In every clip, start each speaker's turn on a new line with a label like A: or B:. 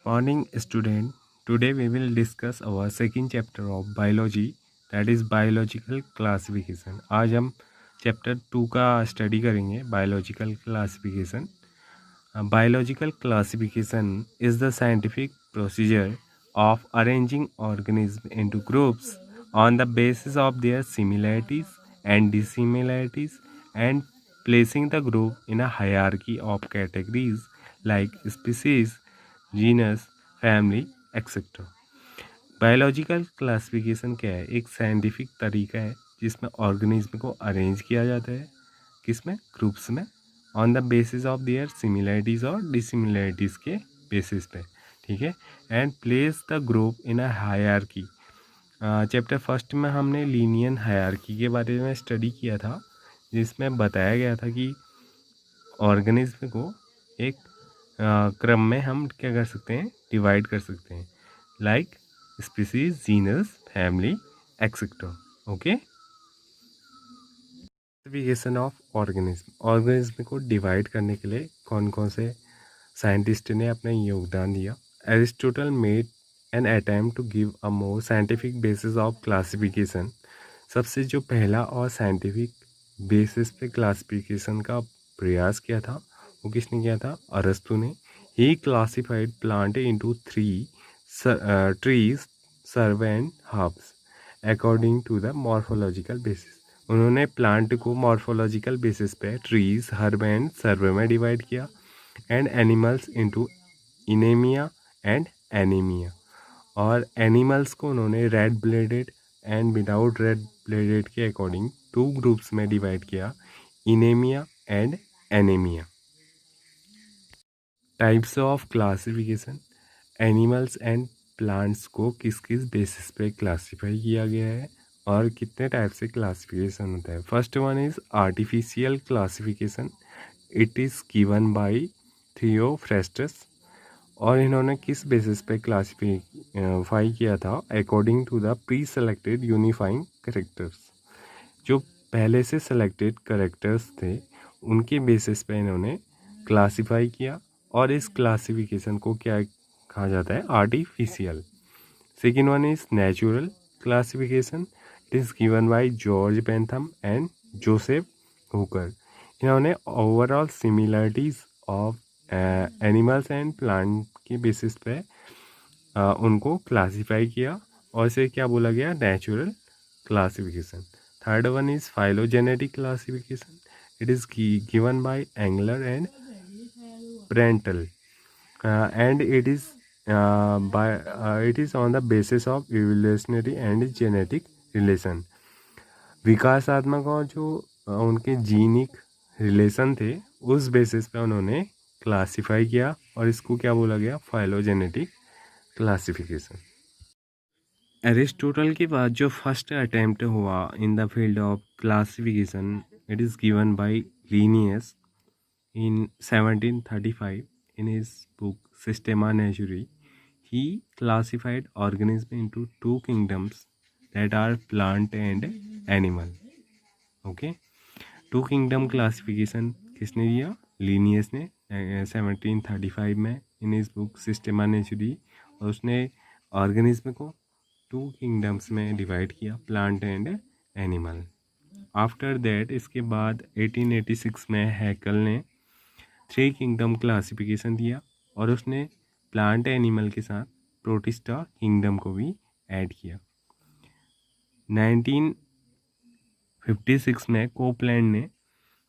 A: Morning student, today we will discuss our second chapter of biology, that is biological classification. आज हम chapter 2 का study करेंगे, biological classification. Biological classification is the scientific procedure of arranging organisms into groups on the basis of their similarities and dissimilarities and placing the group in a hierarchy of categories like species, genus, family, etcetera. Biological classification क्या है? एक scientific तरीका है जिसमें organism को arrange किया जाता है, किसमें? ग्रुप्स में, on the basis of their similarities और डिसिमिलरिटीज़ के बेसिस पे, ठीक है. And place the group in a hierarchy. Chapter first में हमने लीनियर हायरार्की के बारे में स्टडी किया था, जिसमें बताया गया था कि ऑर्गेनिज्म को एक क्रम में हम क्या कर सकते हैं? डिवाइड कर सकते हैं, like species, genus, family, etcetera. Okay. Classification of organism. Organism को डिवाइड करने के लिए कौन कौन से साइंटिस्ट ने अपना योगदान दिया? Aristotle made an attempt to give a more scientific basis of classification. सबसे जो पहला और साइंटिफिक बेसिस पे क्लासिफिकेशन का प्रयास किया था, वो किसने किया था? अरस्तु ने. He classified plant into 3 trees, shrubs and herbs according to the morphological basis. उन्होंने प्लांट को मॉर्फोलॉजिकल बेसिस पे ट्रीज, हर्ब एंड सर्व में डिवाइड किया, and animals into enaima and anaima. और एनिमल्स को उन्होंने red blooded and without red blooded के according 2 groups में डिवाइड किया, enaima and anaima. Types of classification. Animals and plants को किस किस बेसिस पे क्लासीफाई किया गया है और कितने टाइप से क्लासिफिकेशन होता है? First one is artificial classification. It is given by Theophrastus. और इन्होंने किस बेसिस पे क्लासीफाई किया था? According to the pre selected unifying characters. जो पहले से सेलेक्टेड करेक्टर्स थे उनके बेसिस पे इन्होंने क्लासीफाई किया, और इस क्लासिफिकेशन को क्या कहा जाता है? Artificial. Second one is natural classification. It is given by George Bentham and Joseph Hooker. इन्होंने overall similarities of animals and plant के बेसिस पे उनको क्लासीफाई किया, और इसे क्या बोला गया? Natural classification. Third one is phylogenetic classification. It is given by Engler and Brental, and it is on the basis of evolutionary and genetic relation. विकासात्मक और जो उनके जीनिक रिलेशन थे उस बेसिस पे उन्होंने क्लासिफाई किया, और इसको क्या बोला गया? Phylogenetic classification. एरिस्टोटल के बाद जो फर्स्ट अटेम्प्ट हुआ in the field of classification, it is given by Linnaeus in 1735. In his book Systema Naturae, he classified organisms into 2 kingdoms, that are plant and animal. Okay, 2 kingdom classification किसने दिया? Linnaeus ने 1735 में in his book सिस्टेमा नेचुरी. और उसने organism को 2 kingdoms में divide किया, plant and animal. After that इसके बाद 1886 में हैकल ने 3 किंगडम क्लासिफिकेशन दिया, और उसने प्लांट एनिमल के साथ प्रोटिस्टा किंगडम को भी ऐड किया. 1956 में कोपलैंड ने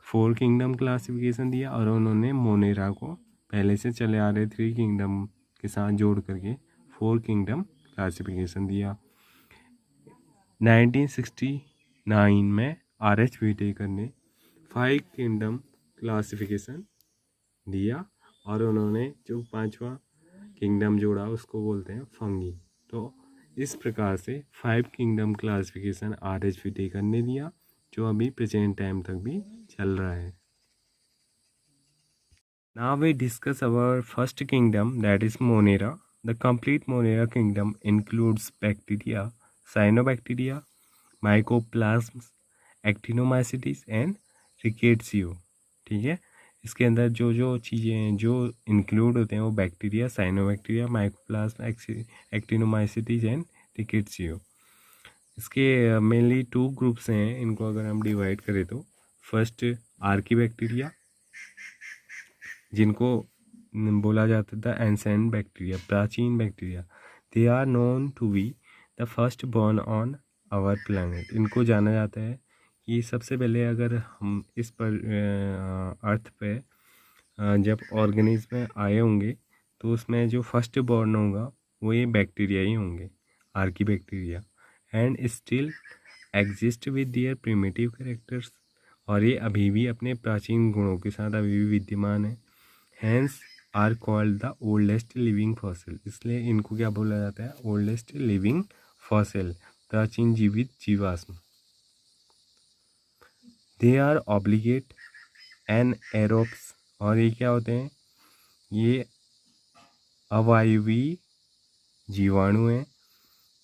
A: 4 किंगडम क्लासिफिकेशन दिया, और उन्होंने मोनेरा को पहले से चले आ रहे 3 किंगडम के साथ जोड़ करके 4 किंगडम क्लासिफिकेशन दिया. 1969 में R.H. व्हिटेकर ने 5 किंगडम क्लासिफिकेशन दिया, और उन्होंने जो 5वां किंगडम जोड़ा उसको बोलते हैं फंगी. तो इस प्रकार से 5 किंगडम क्लासिफिकेशन R.H. व्हिटेकर ने दिया, जो अभी प्रेजेंट टाइम तक भी चल रहा है. Now we discuss our first kingdom, that is Monera. The complete Monera kingdom includes bacteria, cyanobacteria, mycoplasmas, actinomycetes and rickettsiae. ठीक है, इसके अंदर जो जो चीज़ें हैं जो इंक्लूड होते हैं वो बैक्टीरिया, साइनोबैक्टीरिया, माइकोप्लाज्मा, एक्टिनोमाइसीटीज एंड रिकेट्सियो। इसके मेनली 2 ग्रुप्स हैं, इनको अगर हम डिवाइड करें तो फर्स्ट आर्की जिनको बोला जाता था एंसेंट बैक्टीरिया, प्राचीन bacteria. They are known to be the first born on our planet. इनको जाना जाता है कि सबसे पहले अगर हम इस पर अर्थ पे जब ऑर्गेनिज्म आए होंगे तो उसमें जो फर्स्ट बॉर्न होगा वो ये बैक्टीरिया ही होंगे, archaebacteria, and still exist with their primitive characters. और ये अभी भी अपने प्राचीन गुणों के साथ अभी भी विद्यमान है। Hence are called the oldest living fossil. इसलिए इनको क्या बोला जाता है? ओल्डेस्ट लिविंग फॉसिल, प्राचीन जीवित जीवाश्म। They are obligate anaerobes. और ये क्या होते हैं? ये अवायवी जीवाणु हैं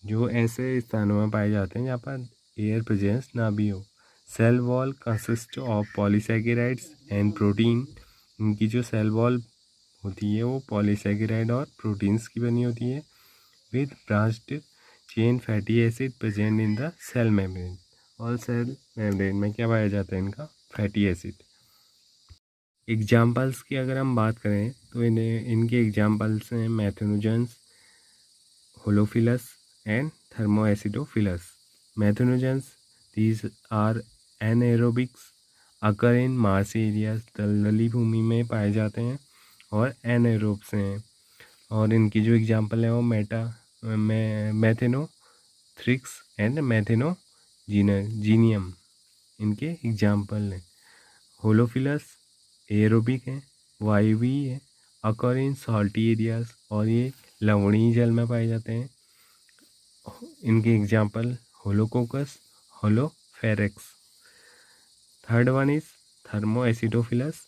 A: जो ऐसे स्थानों में पाए जाते हैं जहाँ पर एयर प्रेजेंस ना भी हो। Cell wall consist of polysaccharides and protein. इनकी जो सेल वॉल होती है वो पॉलीसैकेराइड और प्रोटीन्स की बनी होती है with branched chain fatty acid present in the cell membrane. और सेल मेम्ब्रेन में क्या पाया जाता है? इनका फैटी एसिड। एग्जाम्पल्स की अगर हम बात करें तो इनके एग्जाम्पल्स हैं methanogens, halophiles and thermoacidophiles. Methanogens, these are anaerobics, occur in marsh areas, दलदली भूमि में पाए जाते हैं। और एनाएरोब्स हैं और इनकी जो एग्जांपल है वो मैथेनोथ्रिक्स एंड मैथेनोजीनियम इनके एग्जांपल हैं। होलोफिलस एरोबिक हैं, वायवीय है, अकर इन सॉल्टी एरियाज, और ये लवणीय जल में पाए जाते हैं। इनके example Halococcus, Haloferax. Third one is thermoacidophiles.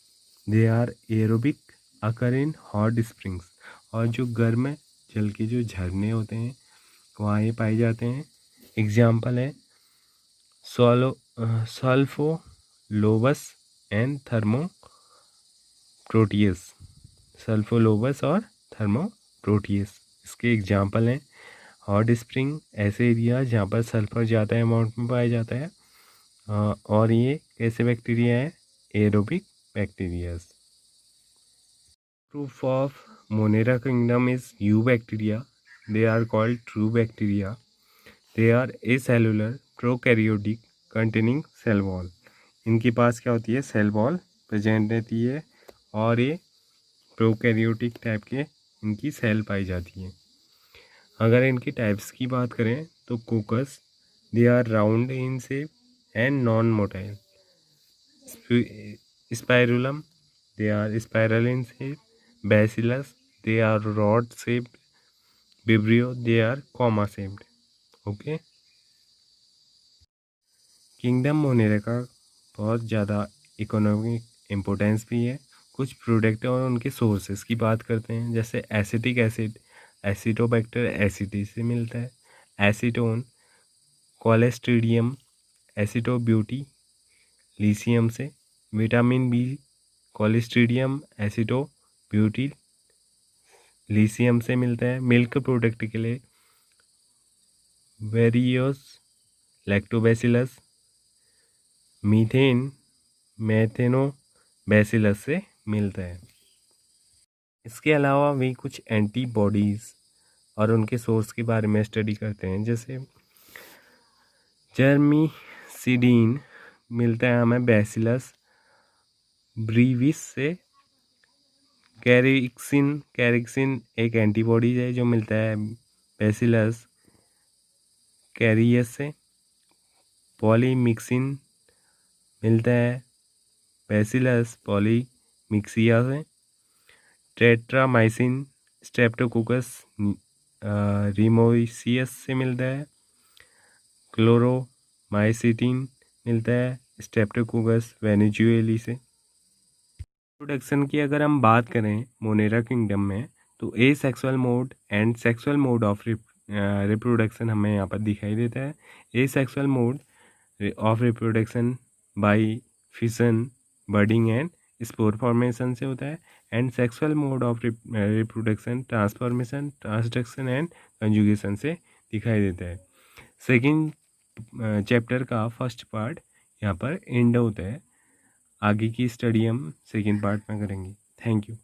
A: They are aerobic, occur in hot springs. और जो गर्म जल के जो झरने होते हैं वहाँ ये पाए जाते हैं। एग्जाम्पल है सल्फोलोबस एंड थर्मोप्रोटियस। सल्फोलोबस और थर्मोप्रोटियस इसके एग्जाम्पल हैं। हॉट स्प्रिंग ऐसे एरिया जहाँ पर सल्फर ज़्यादा अमाउंट में पाया जाता है। और ये कैसे बैक्टीरिया है? Aerobic bacterias. Proof of Monera kingdom is eubacteria. They are called true bacteria. They are acellular, prokaryotic, containing cell wall. इनके पास क्या होती है? सेल वॉल प्रेजेंट रहती है और ये प्रोकैरियोटिक टाइप के इनकी सेल पाई जाती है। अगर इनकी टाइप्स की बात करें तो coccus, they are round in shape and non motile. Spirillum, they are spiral in shape. Bacillus, they are rod shaped. Vibrio, they are comma shaped. Okay. Kingdom Monera का बहुत ज़्यादा इकोनॉमिक इम्पोर्टेंस भी है। कुछ प्रोडक्ट और उनके sources की बात करते हैं, जैसे एसिटिक एसिड एसिटोबैक्टर एसिडी से मिलता है। एसीटोन कोलेस्ट्रीडियम एसिटोब्यूटी लीसियम से। विटामिन बी कोलेस्ट्रीडियम एसिटोब्यूटी लीसियम से मिलता है। मिल्क प्रोडक्ट के लिए वेरियोस लैक्टोबैसिलस। मीथेन मैथेनोबैसिलस से मिलता है। इसके अलावा भी कुछ एंटीबॉडीज़ और उनके सोर्स के बारे में स्टडी करते हैं, जैसे जर्मीसिडीन मिलता है हमें बैसिलस ब्रीविस से। कैरिक्सिन एक एंटीबॉडीज है जो मिलता है बैसिलस कैरियस से। पॉलीमिक्सिन मिलता है बैसिलस पॉलीमिक्सिया से। टेट्रामाइसिन स्ट्रेप्टोकोकस रिमोसियस से मिलता है। क्लोरोमाइसिटिन मिलता है स्ट्रेप्टोकोकस वेनेजुएली से। रिप्रोडक्शन की अगर हम बात करें मोनेरा किंगडम में तो asexual mode and sexual mode of reproduction हमें यहाँ पर दिखाई देता है। Asexual mode of reproduction by fission, budding and spore formation से होता है, and sexual mode of reproduction transformation, transduction and conjugation से दिखाई देता है। सेकेंड चैप्टर का फर्स्ट पार्ट यहाँ पर एंड होता है। आगे की स्टडी हम सेकेंड पार्ट में करेंगे। Thank you.